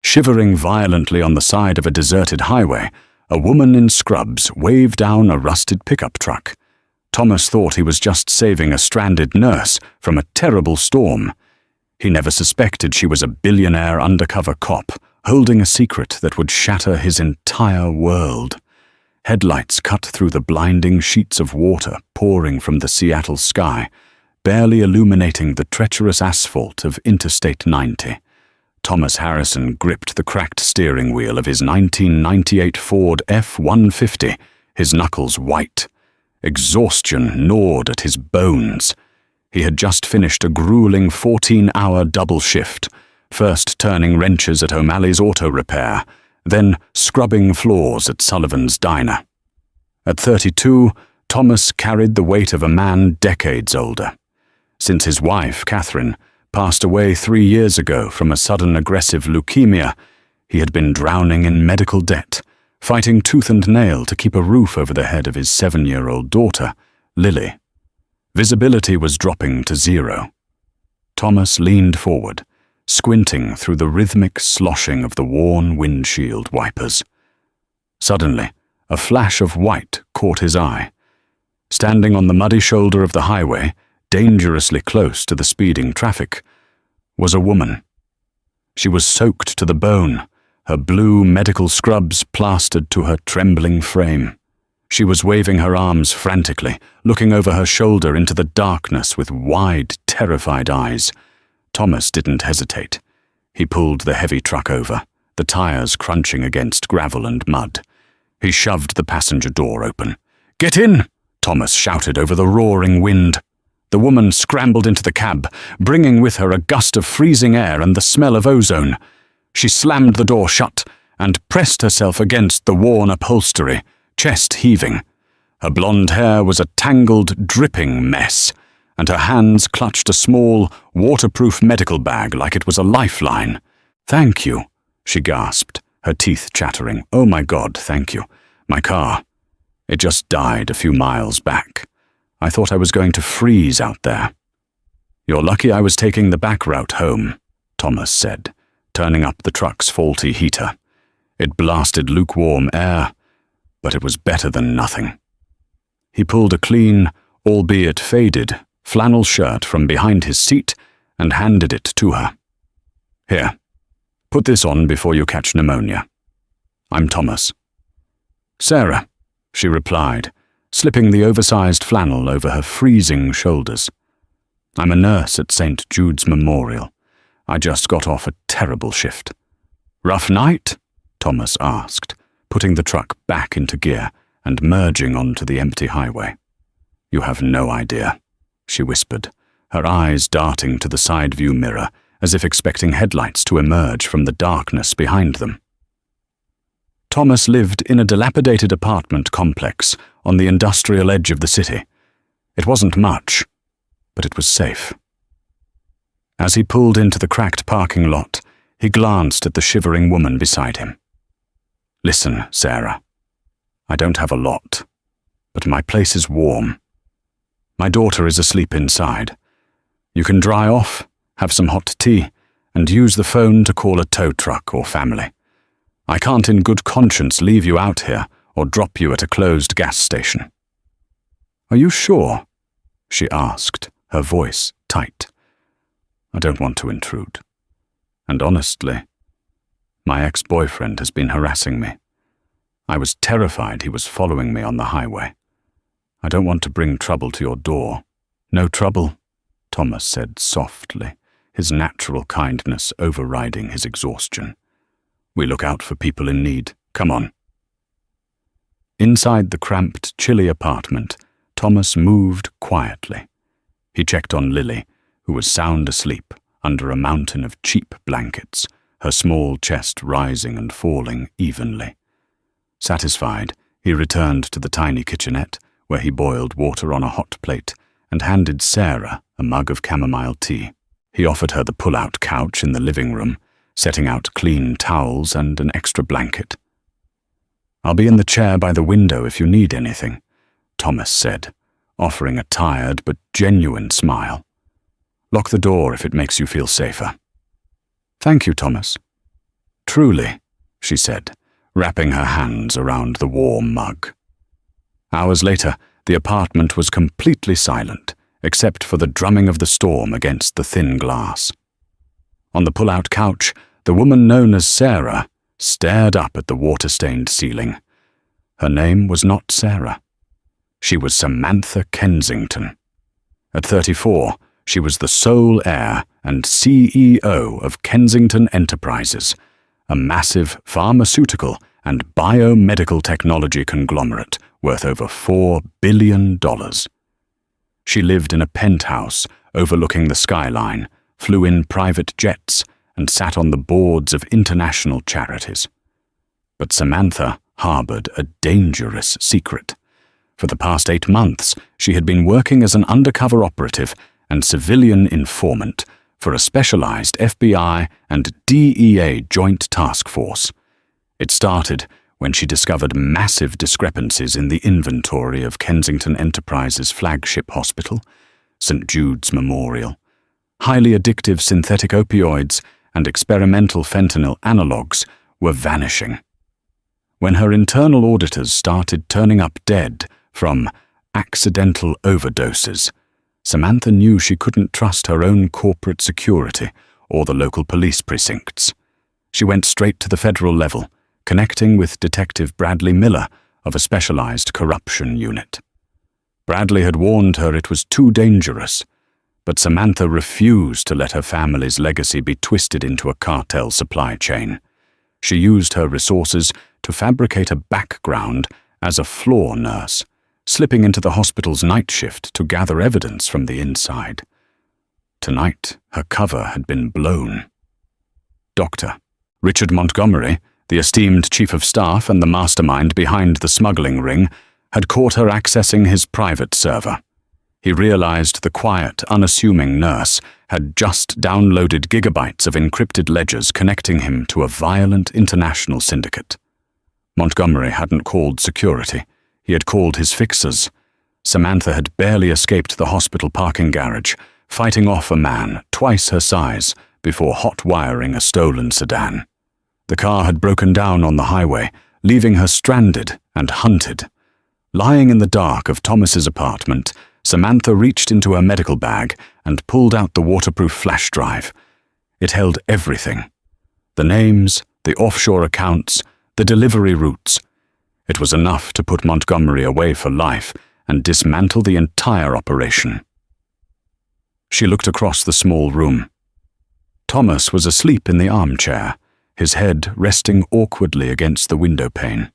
Shivering violently on the side of a deserted highway, a woman in scrubs waved down a rusted pickup truck. Thomas thought he was just saving a stranded nurse from a terrible storm. He never suspected she was a billionaire undercover cop, holding a secret that would shatter his entire world. Headlights cut through the blinding sheets of water pouring from the Seattle sky, barely illuminating the treacherous asphalt of Interstate 90. Thomas Harrison gripped the cracked steering wheel of his 1998 Ford F-150, his knuckles white. Exhaustion gnawed at his bones. He had just finished a grueling 14-hour double shift, first turning wrenches at O'Malley's auto repair, then scrubbing floors at Sullivan's diner. At 32, Thomas carried the weight of a man decades older. Since his wife, Catherine, passed away 3 years ago from a sudden aggressive leukemia, he had been drowning in medical debt, fighting tooth and nail to keep a roof over the head of his 7-year-old daughter, Lily. Visibility was dropping to 0. Thomas leaned forward, squinting through the rhythmic sloshing of the worn windshield wipers. Suddenly, a flash of white caught his eye. Standing on the muddy shoulder of the highway, dangerously close to the speeding traffic, was a woman. She was soaked to the bone, her blue medical scrubs plastered to her trembling frame. She was waving her arms frantically, looking over her shoulder into the darkness with wide, terrified eyes. Thomas didn't hesitate. He pulled the heavy truck over, the tires crunching against gravel and mud. He shoved the passenger door open. "Get in!" Thomas shouted over the roaring wind. The woman scrambled into the cab, bringing with her a gust of freezing air and the smell of ozone. She slammed the door shut and pressed herself against the worn upholstery, chest heaving. Her blonde hair was a tangled, dripping mess, and her hands clutched a small, waterproof medical bag like it was a lifeline. "Thank you," she gasped, her teeth chattering. "Oh my God, thank you. My car. It just died a few miles back. I thought I was going to freeze out there." "You're lucky I was taking the back route home," Thomas said, turning up the truck's faulty heater. It blasted lukewarm air, but it was better than nothing. He pulled a clean, albeit faded, flannel shirt from behind his seat and handed it to her. "Here, put this on before you catch pneumonia. I'm Thomas." "Sarah," she replied, slipping the oversized flannel over her freezing shoulders. "I'm a nurse at St. Jude's Memorial. I just got off a terrible shift." "Rough night?" Thomas asked, putting the truck back into gear and merging onto the empty highway. "You have no idea," she whispered, her eyes darting to the side view mirror as if expecting headlights to emerge from the darkness behind them. Thomas lived in a dilapidated apartment complex on the industrial edge of the city. It wasn't much, but it was safe. As he pulled into the cracked parking lot, he glanced at the shivering woman beside him. "Listen, Sarah, I don't have a lot, but my place is warm. My daughter is asleep inside. You can dry off, have some hot tea, and use the phone to call a tow truck or family. I can't in good conscience leave you out here or drop you at a closed gas station." "Are you sure?" she asked, her voice tight. "I don't want to intrude. And honestly, my ex-boyfriend has been harassing me. I was terrified he was following me on the highway. I don't want to bring trouble to your door." "No trouble," Thomas said softly, his natural kindness overriding his exhaustion. "We look out for people in need. Come on." Inside the cramped, chilly apartment, Thomas moved quietly. He checked on Lily, who was sound asleep under a mountain of cheap blankets, her small chest rising and falling evenly. Satisfied, he returned to the tiny kitchenette, where he boiled water on a hot plate and handed Sarah a mug of chamomile tea. He offered her the pull-out couch in the living room, setting out clean towels and an extra blanket. "I'll be in the chair by the window if you need anything," Thomas said, offering a tired but genuine smile. "Lock the door if it makes you feel safer." "Thank you, Thomas." Truly, she said, wrapping her hands around the warm mug. Hours later, the apartment was completely silent, except for the drumming of the storm against the thin glass. On the pull-out couch, the woman known as Sarah stared up at the water-stained ceiling. Her name was not Sarah. She was Samantha Kensington. At 34, she was the sole heir and CEO of Kensington Enterprises, a massive pharmaceutical and biomedical technology conglomerate worth over $4 billion. She lived in a penthouse overlooking the skyline, flew in private jets, and sat on the boards of international charities. But Samantha harbored a dangerous secret. For the past 8 months, she had been working as an undercover operative and civilian informant for a specialized FBI and DEA joint task force. It started when she discovered massive discrepancies in the inventory of Kensington Enterprises' flagship hospital, St. Jude's Memorial. Highly addictive synthetic opioids and experimental fentanyl analogs were vanishing. When her internal auditors started turning up dead from accidental overdoses, Samantha knew she couldn't trust her own corporate security or the local police precincts. She went straight to the federal level, connecting with Detective Bradley Miller of a specialized corruption unit. Bradley had warned her it was too dangerous, but Samantha refused to let her family's legacy be twisted into a cartel supply chain. She used her resources to fabricate a background as a floor nurse, slipping into the hospital's night shift to gather evidence from the inside. Tonight, her cover had been blown. Dr. Richard Montgomery, the esteemed chief of staff and the mastermind behind the smuggling ring, had caught her accessing his private server. He realized the quiet, unassuming nurse had just downloaded gigabytes of encrypted ledgers connecting him to a violent international syndicate. Montgomery hadn't called security. He had called his fixers. Samantha had barely escaped the hospital parking garage, fighting off a man twice her size before hot-wiring a stolen sedan. The car had broken down on the highway, leaving her stranded and hunted. Lying in the dark of Thomas's apartment, Samantha reached into her medical bag and pulled out the waterproof flash drive. It held everything. The names, the offshore accounts, the delivery routes. It was enough to put Montgomery away for life and dismantle the entire operation. She looked across the small room. Thomas was asleep in the armchair, his head resting awkwardly against the window pane.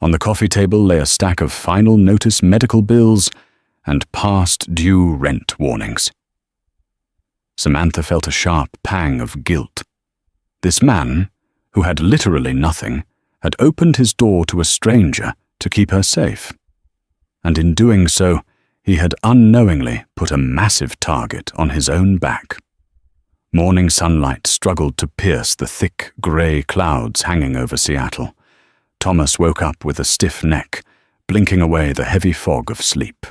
On the coffee table lay a stack of final notice medical bills and past due rent warnings. Samantha felt a sharp pang of guilt. This man, who had literally nothing, had opened his door to a stranger to keep her safe. And in doing so, he had unknowingly put a massive target on his own back. Morning sunlight struggled to pierce the thick grey clouds hanging over Seattle. Thomas woke up with a stiff neck, blinking away the heavy fog of sleep.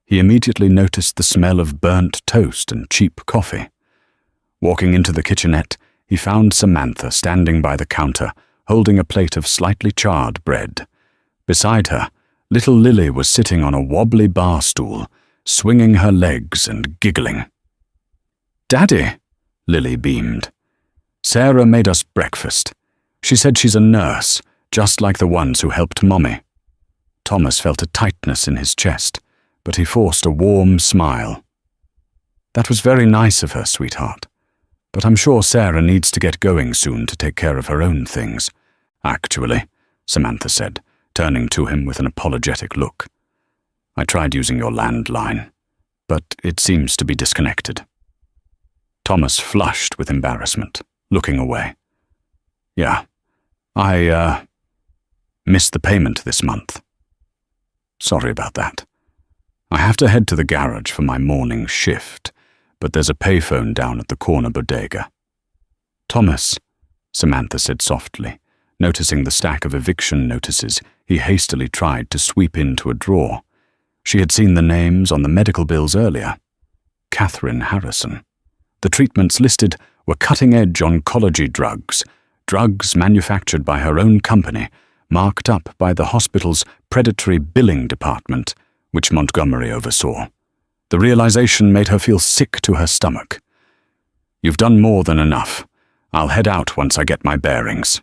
He immediately noticed the smell of burnt toast and cheap coffee. Walking into the kitchenette, he found Samantha standing by the counter, holding a plate of slightly charred bread. Beside her, little Lily was sitting on a wobbly bar stool, swinging her legs and giggling. "Daddy," Lily beamed. "Sarah made us breakfast. She said she's a nurse, just like the ones who helped Mommy." Thomas felt a tightness in his chest, but he forced a warm smile. "That was very nice of her, sweetheart. But I'm sure Sarah needs to get going soon to take care of her own things." "Actually," Samantha said, turning to him with an apologetic look, "I tried using your landline, but it seems to be disconnected." Thomas flushed with embarrassment, looking away. "Yeah, I missed the payment this month. Sorry about that. I have to head to the garage for my morning shift, but there's a payphone down at the corner bodega." "Thomas," Samantha said softly, noticing the stack of eviction notices he hastily tried to sweep into a drawer. She had seen the names on the medical bills earlier. Catherine Harrison. The treatments listed were cutting-edge oncology drugs, drugs manufactured by her own company, marked up by the hospital's predatory billing department, which Montgomery oversaw. The realization made her feel sick to her stomach. "You've done more than enough. I'll head out once I get my bearings."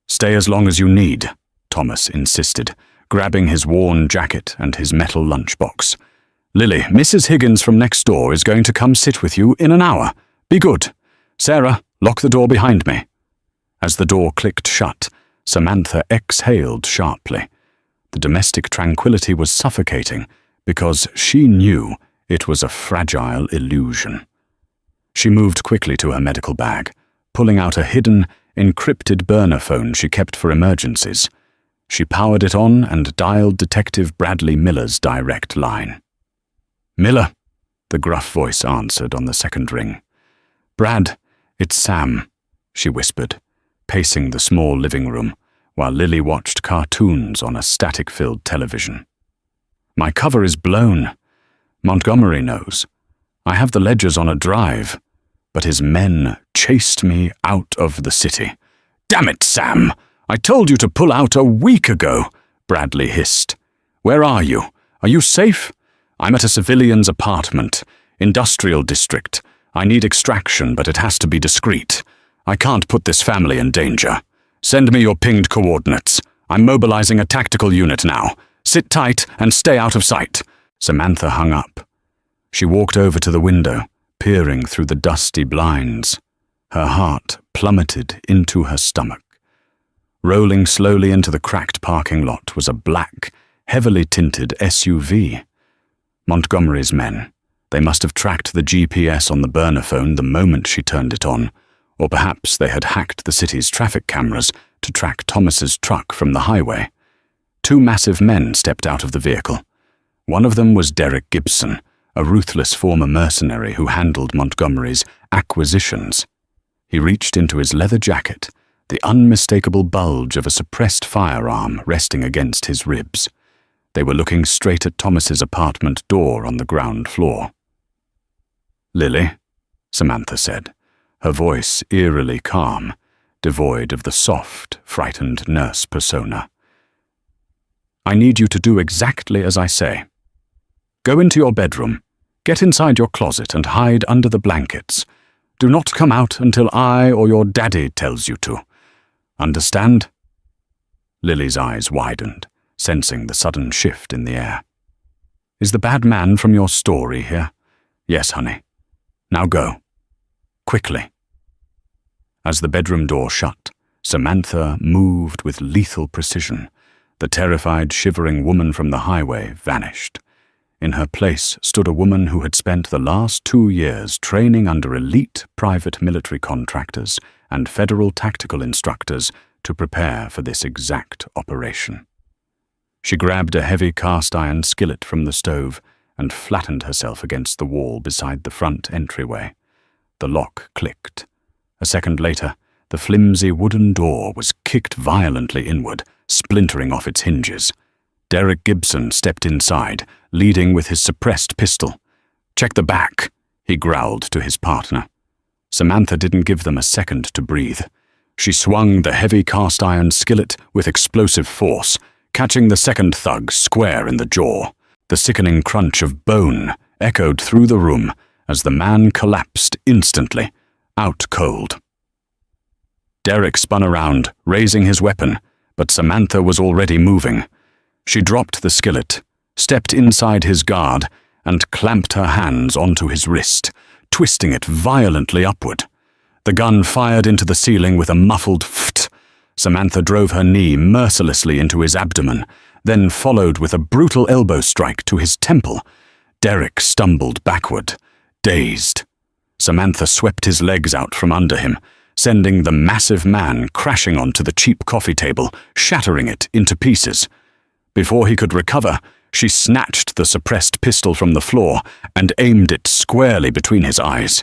"Stay as long as you need," Thomas insisted, grabbing his worn jacket and his metal lunchbox. "Lily, Mrs. Higgins from next door is going to come sit with you in an hour. Be good. Sarah, lock the door behind me." As the door clicked shut, Samantha exhaled sharply. The domestic tranquility was suffocating because she knew it was a fragile illusion. She moved quickly to her medical bag, pulling out a hidden, encrypted burner phone she kept for emergencies. She powered it on and dialed Detective Bradley Miller's direct line. "Miller," the gruff voice answered on the second ring. "Brad, it's Sam," she whispered, pacing the small living room while Lily watched cartoons on a static-filled television. "My cover is blown. Montgomery knows. I have the ledgers on a drive, but his men chased me out of the city." "Damn it, Sam! I told you to pull out a week ago," Bradley hissed. "Where are you? Are you safe?" "I'm at a civilian's apartment, industrial district. I need extraction, but it has to be discreet. I can't put this family in danger. Send me your pinged coordinates. I'm mobilizing a tactical unit now. Sit tight and stay out of sight." Samantha hung up. She walked over to the window, peering through the dusty blinds. Her heart plummeted into her stomach. Rolling slowly into the cracked parking lot was a black, heavily tinted SUV. Montgomery's men. They must have tracked the GPS on the burner phone the moment she turned it on, or perhaps they had hacked the city's traffic cameras to track Thomas's truck from the highway. Two massive men stepped out of the vehicle. One of them was Derek Gibson, a ruthless former mercenary who handled Montgomery's acquisitions. He reached into his leather jacket, the unmistakable bulge of a suppressed firearm resting against his ribs. They were looking straight at Thomas's apartment door on the ground floor. "Lily," Samantha said, her voice eerily calm, devoid of the soft, frightened nurse persona. "I need you to do exactly as I say. Go into your bedroom, get inside your closet and hide under the blankets. Do not come out until I or your daddy tells you to. Understand?" Lily's eyes widened, sensing the sudden shift in the air. "Is the bad man from your story here?" "Yes, honey. Now go. Quickly." As the bedroom door shut, Samantha moved with lethal precision. The terrified, shivering woman from the highway vanished. In her place stood a woman who had spent the last 2 years training under elite private military contractors and federal tactical instructors to prepare for this exact operation. She grabbed a heavy cast-iron skillet from the stove and flattened herself against the wall beside the front entryway. The lock clicked. A second later, the flimsy wooden door was kicked violently inward, splintering off its hinges. Derek Gibson stepped inside, leading with his suppressed pistol. "Check the back," he growled to his partner. Samantha didn't give them a second to breathe. She swung the heavy cast-iron skillet with explosive force, catching the second thug square in the jaw. The sickening crunch of bone echoed through the room as the man collapsed instantly, out cold. Derek spun around, raising his weapon, but Samantha was already moving. She dropped the skillet, stepped inside his guard, and clamped her hands onto his wrist, twisting it violently upward. The gun fired into the ceiling with a muffled pht. Samantha drove her knee mercilessly into his abdomen, then followed with a brutal elbow strike to his temple. Derek stumbled backward, dazed. Samantha swept his legs out from under him, sending the massive man crashing onto the cheap coffee table, shattering it into pieces. Before he could recover, she snatched the suppressed pistol from the floor and aimed it squarely between his eyes.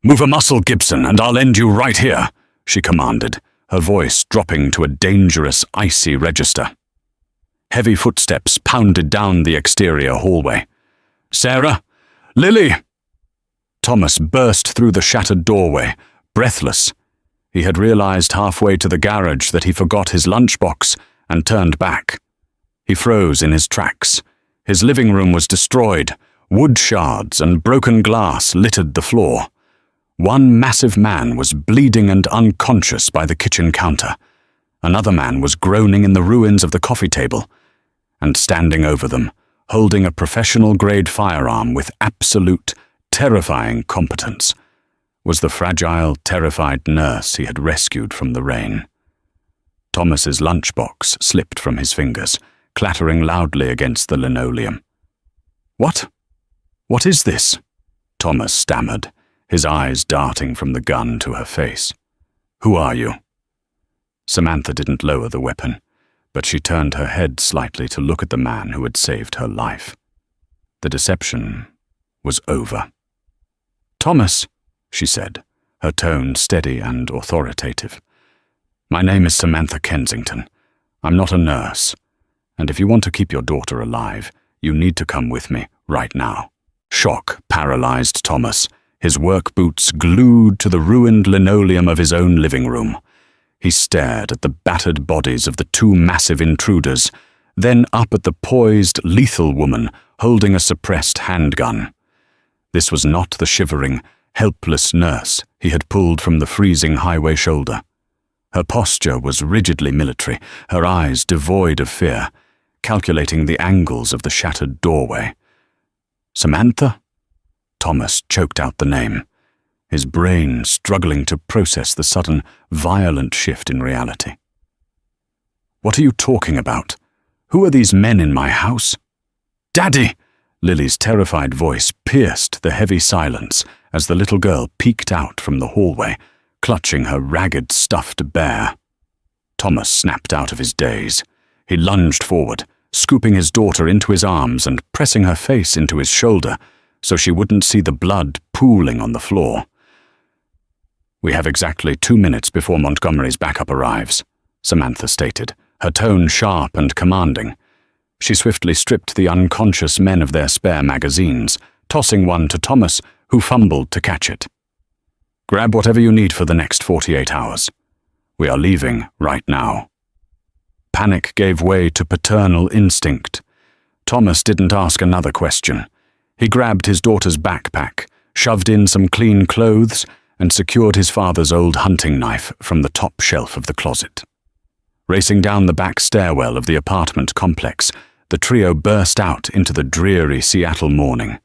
"Move a muscle, Gibson, and I'll end you right here," she commanded, her voice dropping to a dangerous, icy register. Heavy footsteps pounded down the exterior hallway. "Sarah! Lily!" Thomas burst through the shattered doorway, breathless. He had realized halfway to the garage that he forgot his lunchbox and turned back. He froze in his tracks. His living room was destroyed. Wood shards and broken glass littered the floor. One massive man was bleeding and unconscious by the kitchen counter. Another man was groaning in the ruins of the coffee table. And standing over them, holding a professional-grade firearm with absolute, terrifying competence, was the fragile, terrified nurse he had rescued from the rain. Thomas's lunchbox slipped from his fingers, clattering loudly against the linoleum. "What? What is this?" Thomas stammered, his eyes darting from the gun to her face. "Who are you?" Samantha didn't lower the weapon, but she turned her head slightly to look at the man who had saved her life. The deception was over. "Thomas," she said, her tone steady and authoritative. "My name is Samantha Kensington. I'm not a nurse, and if you want to keep your daughter alive, you need to come with me right now." Shock paralyzed Thomas, his work boots glued to the ruined linoleum of his own living room. He stared at the battered bodies of the two massive intruders, then up at the poised, lethal woman holding a suppressed handgun. This was not the shivering, helpless nurse he had pulled from the freezing highway shoulder. Her posture was rigidly military, her eyes devoid of fear, calculating the angles of the shattered doorway. "Samantha?" Thomas choked out the name, his brain struggling to process the sudden, violent shift in reality. "What are you talking about? Who are these men in my house?" "Daddy!" Lily's terrified voice pierced the heavy silence as the little girl peeked out from the hallway, clutching her ragged, stuffed bear. Thomas snapped out of his daze. He lunged forward, scooping his daughter into his arms and pressing her face into his shoulder so she wouldn't see the blood pooling on the floor. "We have exactly 2 minutes before Montgomery's backup arrives," Samantha stated, her tone sharp and commanding. She swiftly stripped the unconscious men of their spare magazines, tossing one to Thomas, who fumbled to catch it. "Grab whatever you need for the next 48 hours. We are leaving right now." Panic gave way to paternal instinct. Thomas didn't ask another question. He grabbed his daughter's backpack, shoved in some clean clothes, and secured his father's old hunting knife from the top shelf of the closet. Racing down the back stairwell of the apartment complex, the trio burst out into the dreary Seattle morning.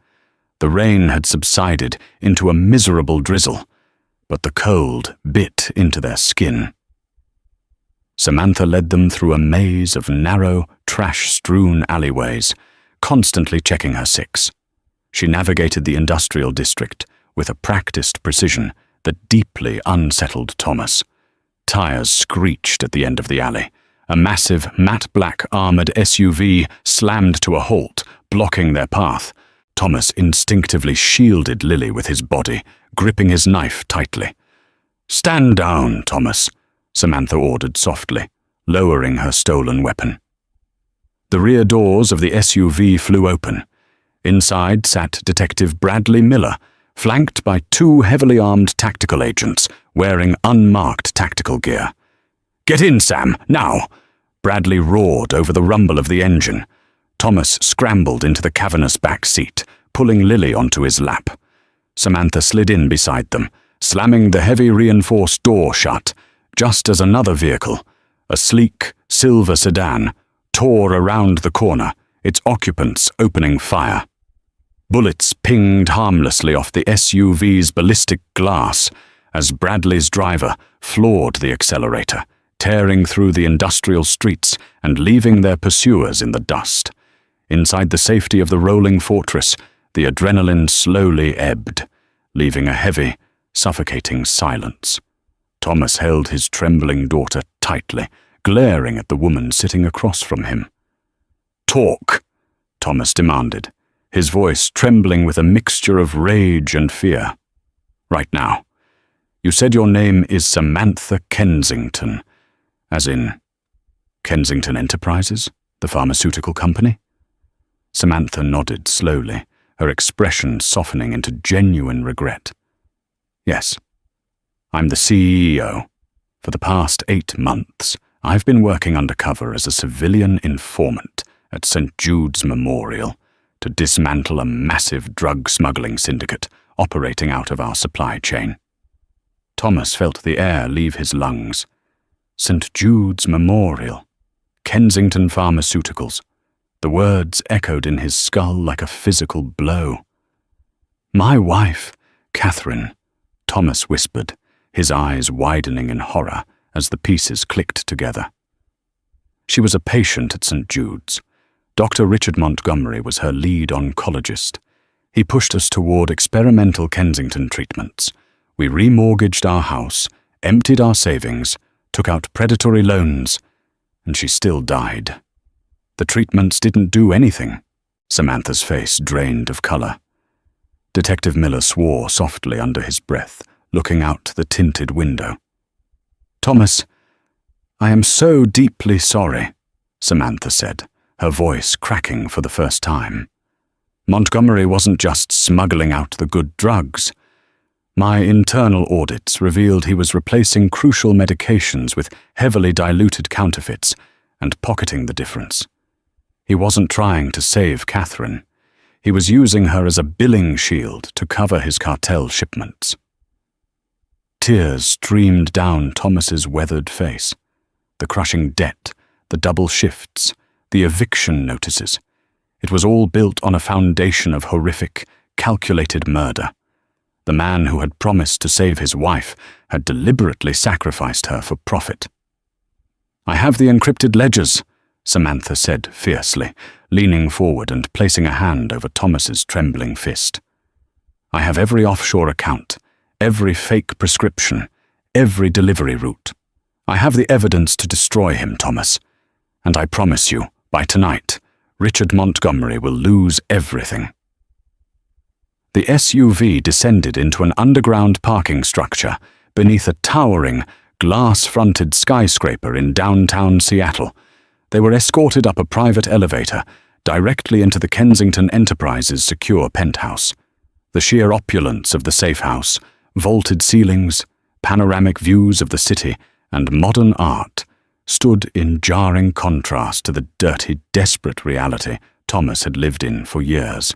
The rain had subsided into a miserable drizzle, but the cold bit into their skin. Samantha led them through a maze of narrow, trash-strewn alleyways, constantly checking her six. She navigated the industrial district with a practiced precision that deeply unsettled Thomas. Tires screeched at the end of the alley. A massive, matte-black armored SUV slammed to a halt, blocking their path. Thomas instinctively shielded Lily with his body, gripping his knife tightly. "Stand down, Thomas," Samantha ordered softly, lowering her stolen weapon. The rear doors of the SUV flew open. Inside sat Detective Bradley Miller, flanked by 2 heavily armed tactical agents wearing unmarked tactical gear. "Get in, Sam, now!" Bradley roared over the rumble of the engine. Thomas scrambled into the cavernous back seat, pulling Lily onto his lap. Samantha slid in beside them, slamming the heavy reinforced door shut, just as another vehicle, a sleek, silver sedan, tore around the corner, its occupants opening fire. Bullets pinged harmlessly off the SUV's ballistic glass as Bradley's driver floored the accelerator, tearing through the industrial streets and leaving their pursuers in the dust. Inside the safety of the rolling fortress, the adrenaline slowly ebbed, leaving a heavy, suffocating silence. Thomas held his trembling daughter tightly, glaring at the woman sitting across from him. "Talk," Thomas demanded, his voice trembling with a mixture of rage and fear. "Right now. You said your name is Samantha Kensington, as in Kensington Enterprises, the pharmaceutical company?" Samantha nodded slowly, her expression softening into genuine regret. "Yes. I'm the CEO. For the past 8 months, I've been working undercover as a civilian informant at St. Jude's Memorial to dismantle a massive drug smuggling syndicate operating out of our supply chain. Thomas felt the air leave his lungs. St. Jude's Memorial. Kensington Pharmaceuticals. The words echoed in his skull like a physical blow. "My wife, Catherine," Thomas whispered, his eyes widening in horror as the pieces clicked together. She was a patient at St. Jude's. Dr. Richard Montgomery was her lead oncologist. He pushed us toward experimental Kensington treatments. We remortgaged our house, emptied our savings, took out predatory loans, and she still died. The treatments didn't do anything. Samantha's face drained of color. Detective Miller swore softly under his breath, looking out the tinted window. "Thomas, I am so deeply sorry," Samantha said, her voice cracking for the first time. "Montgomery wasn't just smuggling out the good drugs. My internal audits revealed he was replacing crucial medications with heavily diluted counterfeits and pocketing the difference. He wasn't trying to save Catherine. He was using her as a billing shield to cover his cartel shipments." Tears streamed down Thomas's weathered face. The crushing debt, the double shifts, the eviction notices. It was all built on a foundation of horrific, calculated murder. The man who had promised to save his wife had deliberately sacrificed her for profit. "I have the encrypted ledgers," Samantha said fiercely, leaning forward and placing a hand over Thomas's trembling fist. "I have every offshore account, every fake prescription, every delivery route. I have the evidence to destroy him, Thomas. And I promise you, by tonight, Richard Montgomery will lose everything." The SUV descended into an underground parking structure beneath a towering, glass-fronted skyscraper in downtown Seattle. They were escorted up a private elevator directly into the Kensington Enterprises' secure penthouse. The sheer opulence of the safe house, vaulted ceilings, panoramic views of the city, and modern art stood in jarring contrast to the dirty, desperate reality Thomas had lived in for years.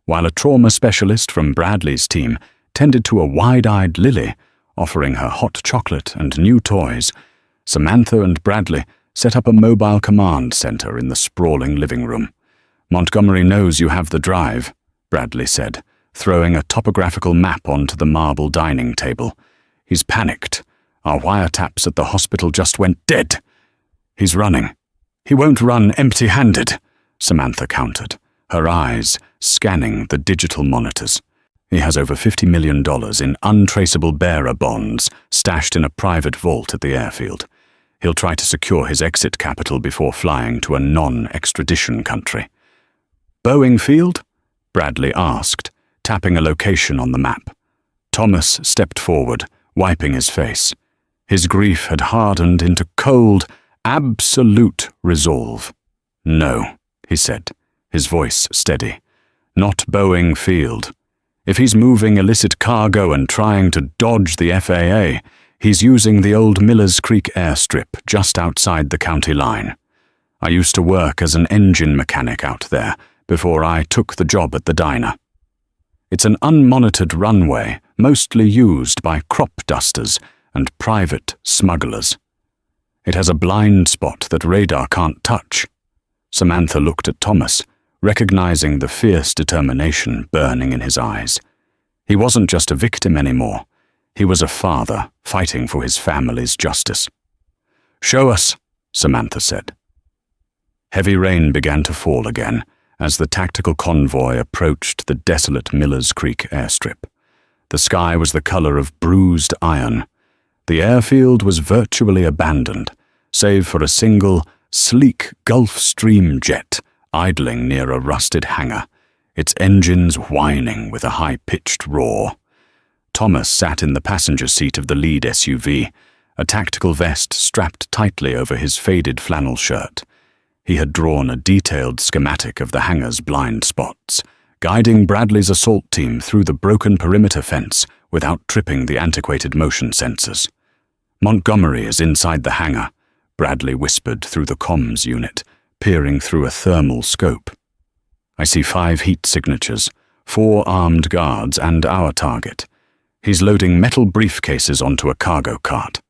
While a trauma specialist from Bradley's team tended to a wide-eyed Lily, offering her hot chocolate and new toys, Samantha and Bradley set up a mobile command center in the sprawling living room. "Montgomery knows you have the drive," Bradley said, throwing a topographical map onto the marble dining table. "He's panicked. Our wiretaps at the hospital just went dead. He's running." "He won't run empty-handed," Samantha countered, her eyes scanning the digital monitors. "He has over $50 million in untraceable bearer bonds stashed in a private vault at the airfield. He'll try to secure his exit capital before flying to a non-extradition country." "Boeing Field?" Bradley asked, tapping a location on the map. Thomas stepped forward, wiping his face. His grief had hardened into cold, absolute resolve. "No," he said, his voice steady. "Not Boeing Field. If he's moving illicit cargo and trying to dodge the FAA, he's using the old Millers Creek airstrip just outside the county line. I used to work as an engine mechanic out there before I took the job at the diner. It's an unmonitored runway, mostly used by crop dusters and private smugglers. It has a blind spot that radar can't touch." Samantha looked at Thomas, recognizing the fierce determination burning in his eyes. He wasn't just a victim anymore. He was a father fighting for his family's justice. "Show us," Samantha said. Heavy rain began to fall again as the tactical convoy approached the desolate Millers Creek airstrip. The sky was the color of bruised iron. The airfield was virtually abandoned, save for a single, sleek Gulfstream jet idling near a rusted hangar, its engines whining with a high-pitched roar. Thomas sat in the passenger seat of the lead SUV, a tactical vest strapped tightly over his faded flannel shirt. He had drawn a detailed schematic of the hangar's blind spots, guiding Bradley's assault team through the broken perimeter fence without tripping the antiquated motion sensors. "Montgomery is inside the hangar," Bradley whispered through the comms unit, peering through a thermal scope. "I see 5 heat signatures, 4 armed guards and our target. He's loading metal briefcases onto a cargo cart."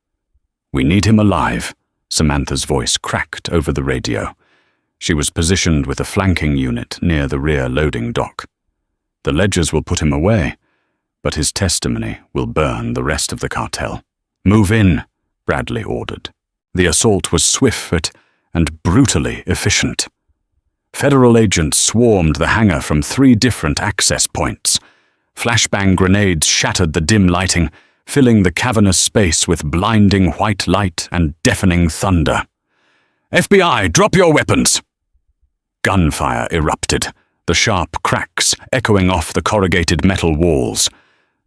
"We need him alive," Samantha's voice cracked over the radio. She was positioned with a flanking unit near the rear loading dock. "The ledgers will put him away, but his testimony will burn the rest of the cartel." "Move in," Bradley ordered. The assault was swift and brutally efficient. Federal agents swarmed the hangar from 3 different access points. Flashbang grenades shattered the dim lighting, filling the cavernous space with blinding white light and deafening thunder. "FBI, drop your weapons!" Gunfire erupted, the sharp cracks echoing off the corrugated metal walls.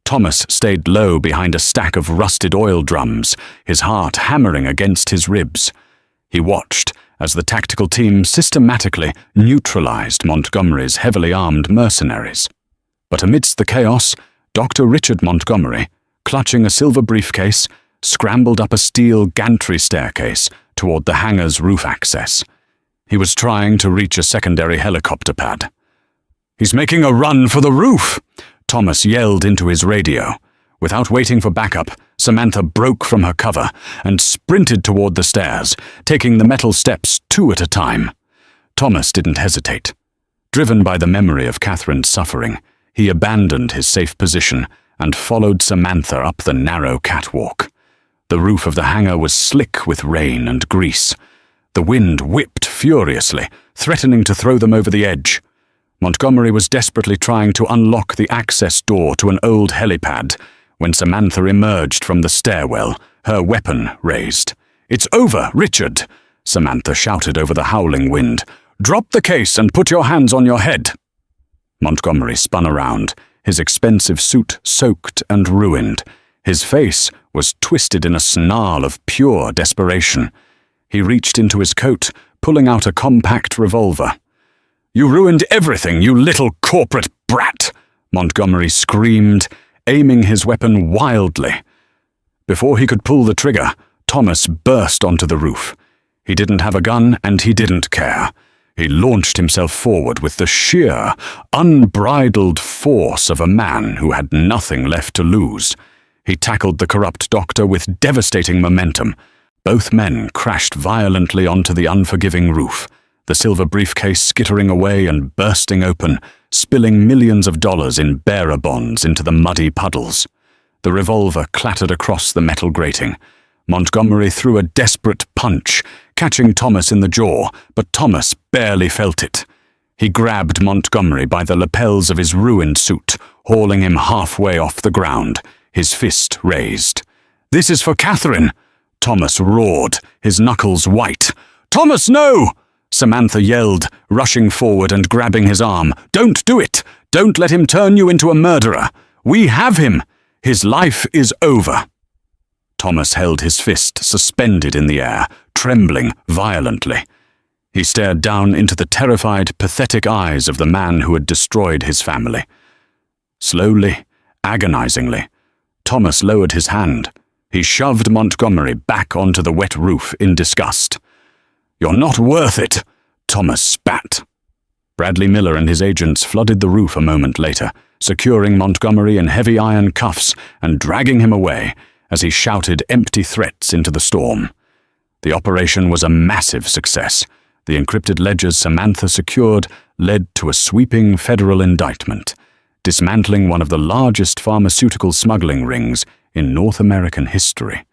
Thomas stayed low behind a stack of rusted oil drums, his heart hammering against his ribs. He watched as the tactical team systematically neutralized Montgomery's heavily armed mercenaries. But amidst the chaos, Dr. Richard Montgomery, clutching a silver briefcase, scrambled up a steel gantry staircase toward the hangar's roof access. He was trying to reach a secondary helicopter pad. "He's making a run for the roof!" Thomas yelled into his radio. Without waiting for backup, Samantha broke from her cover and sprinted toward the stairs, taking the metal steps 2 at a time. Thomas didn't hesitate. Driven by the memory of Catherine's suffering, he abandoned his safe position and followed Samantha up the narrow catwalk. The roof of the hangar was slick with rain and grease. The wind whipped furiously, threatening to throw them over the edge. Montgomery was desperately trying to unlock the access door to an old helipad when Samantha emerged from the stairwell, her weapon raised. "It's over, Richard!" Samantha shouted over the howling wind. "Drop the case and put your hands on your head!" Montgomery spun around, his expensive suit soaked and ruined. His face was twisted in a snarl of pure desperation. He reached into his coat, pulling out a compact revolver. "You ruined everything, you little corporate brat!" Montgomery screamed, aiming his weapon wildly. Before he could pull the trigger, Thomas burst onto the roof. He didn't have a gun, and he didn't care. He launched himself forward with the sheer, unbridled force of a man who had nothing left to lose. He tackled the corrupt doctor with devastating momentum. Both men crashed violently onto the unforgiving roof, the silver briefcase skittering away and bursting open, spilling millions of dollars in bearer bonds into the muddy puddles. The revolver clattered across the metal grating. Montgomery threw a desperate punch, catching Thomas in the jaw, but Thomas barely felt it. He grabbed Montgomery by the lapels of his ruined suit, hauling him halfway off the ground, his fist raised. "This is for Catherine!" Thomas roared, his knuckles white. "Thomas, no!" Samantha yelled, rushing forward and grabbing his arm. "Don't do it! Don't let him turn you into a murderer! We have him! His life is over!" Thomas held his fist suspended in the air, trembling violently. He stared down into the terrified, pathetic eyes of the man who had destroyed his family. Slowly, agonizingly, Thomas lowered his hand. He shoved Montgomery back onto the wet roof in disgust. "You're not worth it," Thomas spat. Bradley Miller and his agents flooded the roof a moment later, securing Montgomery in heavy iron cuffs and dragging him away as he shouted empty threats into the storm. The operation was a massive success. The encrypted ledgers Samantha secured led to a sweeping federal indictment, dismantling one of the largest pharmaceutical smuggling rings in North American history.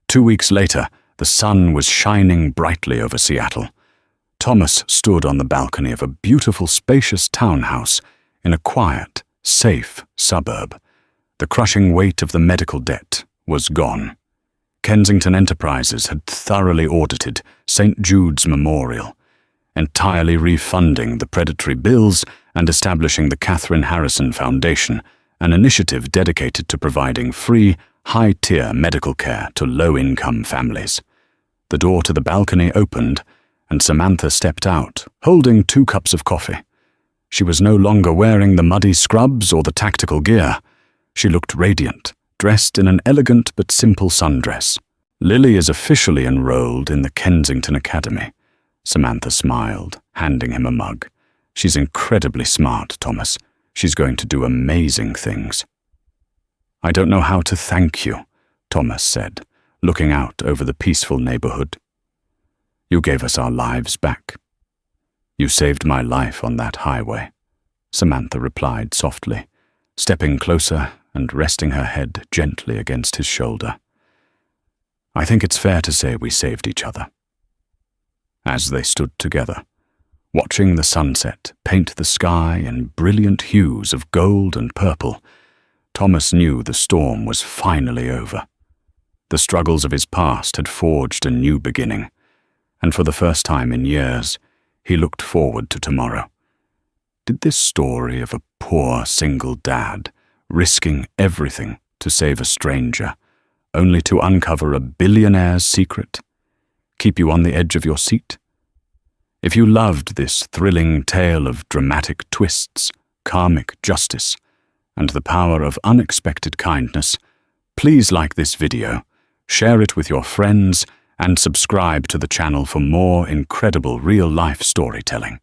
2 weeks later, the sun was shining brightly over Seattle. Thomas stood on the balcony of a beautiful, spacious townhouse in a quiet, safe suburb. The crushing weight of the medical debt was gone. Kensington Enterprises had thoroughly audited St. Jude's Memorial, entirely refunding the predatory bills and establishing the Catherine Harrison Foundation, an initiative dedicated to providing free, high-tier medical care to low-income families. The door to the balcony opened, and Samantha stepped out, holding 2 cups of coffee. She was no longer wearing the muddy scrubs or the tactical gear. She looked radiant, dressed in an elegant but simple sundress. Lily is officially enrolled in the Kensington Academy. Samantha smiled, handing him a mug. She's incredibly smart, Thomas. She's going to do amazing things. I don't know how to thank you, Thomas said, looking out over the peaceful neighborhood. You gave us our lives back. You saved my life on that highway, Samantha replied softly, stepping closer and resting her head gently against his shoulder. I think it's fair to say we saved each other. As they stood together, watching the sunset paint the sky in brilliant hues of gold and purple, Thomas knew the storm was finally over. The struggles of his past had forged a new beginning, and for the first time in years, he looked forward to tomorrow. Did this story of a poor single dad risking everything to save a stranger, only to uncover a billionaire's secret, keep you on the edge of your seat? If you loved this thrilling tale of dramatic twists, karmic justice, and the power of unexpected kindness, please like this video, share it with your friends, and subscribe to the channel for more incredible real-life storytelling.